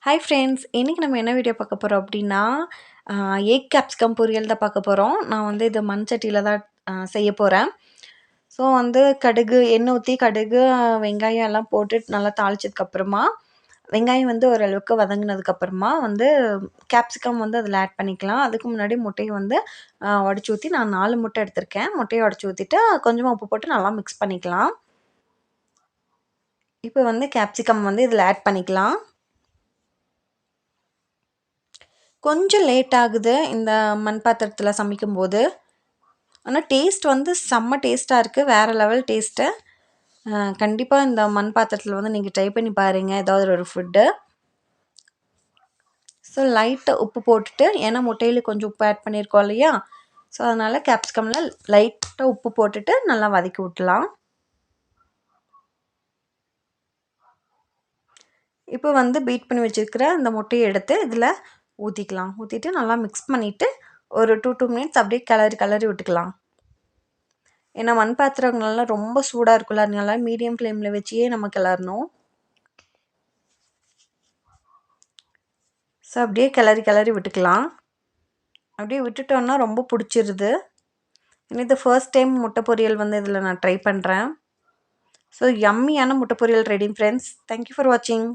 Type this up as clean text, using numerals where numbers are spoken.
Hi friends! இன்னைக்கு நம்ம என்ன வீடியோ பார்க்க போறோம் அப்படின்னா, எக் கேப்சிகம் பொரியல் தான் பார்க்க போறோம். நான் வந்து இது மண் சட்டியில தான் செய்ய போறேன். ஸோ வந்து கடுகு எண்ணெய் ஊத்தி கடுகு, வெங்காயம் எல்லாம் போட்டு நல்லா தாளிச்சதுக்கப்புறமா, வெங்காயம் வந்து ஓரளவுக்கு வதங்குனதுக்கப்புறமா வந்து கேப்சிகம் வந்து அதில ஆட் பண்ணிக்கலாம். அதுக்கு முன்னாடி முட்டைய வந்து உடைச்சு ஊத்தி நான் 4 முட்டை எடுத்திருக்கேன். முட்டைய உடைச்சு ஊத்திட்டு கொஞ்சமா உப்பு போட்டு நல்லா மிக்ஸ் பண்ணிக்கலாம். இப்போ வந்து கேப்சிகம் வந்து இதில ஆட் பண்ணிக்கலாம். கொஞ்சம் லேட் ஆகுது இந்த மண் பாத்திரத்தில சமைக்கும்போது. ஆனா டேஸ்ட் வந்து செம்ம டேஸ்ட்டா இருக்கு. வேற லெவல் டேஸ்ட்டு. கண்டிப்பா இந்த மண் பாத்திரத்தில வந்து நீங்க ட்ரை பண்ணி பாருங்க. ஏதாவது ஒரு ஃபுட்டு. ஸோ லைட்டா உப்பு போட்டுட்டு ஏன்னா முட்டையில கொஞ்சம் உப்பு ஆட் பண்ணியிருக்கோம் இல்லையா? ஸோ அதனால கேப்சிகம்ல லைட்டா உப்பு போட்டுட்டு நல்லா வதக்கி விட்டுலாம். இப்போ வந்து பீட் பண்ணி வச்சிருக்கிற அந்த முட்டைய எடுத்து இதில ஊத்திக்கலாம். ஊத்திட்டு நல்லா மிக்ஸ் பண்ணிட்டு ஒரு 2 மினிட்ஸ் அப்படியே கிளறி விட்டுக்கலாம். ஏன்னா மண் பாத்திரங்கள்லாம் ரொம்ப சூடாக இருக்கும்ல, அதனால மீடியம் ஃப்ளேமில் வச்சே நம்ம கிளறணும். ஸோ அப்படியே கிளறி விட்டுக்கலாம். அப்படியே விட்டுட்டோன்னா ரொம்ப பிடிச்சிருது. இது ஃபர்ஸ்ட் டைம் முட்டை பொரியல் வந்து இதில் நான் ட்ரை பண்ணுறேன். ஸோ யம்மியான முட்டை பொரியல் ready friends. Thank you for வாட்சிங்.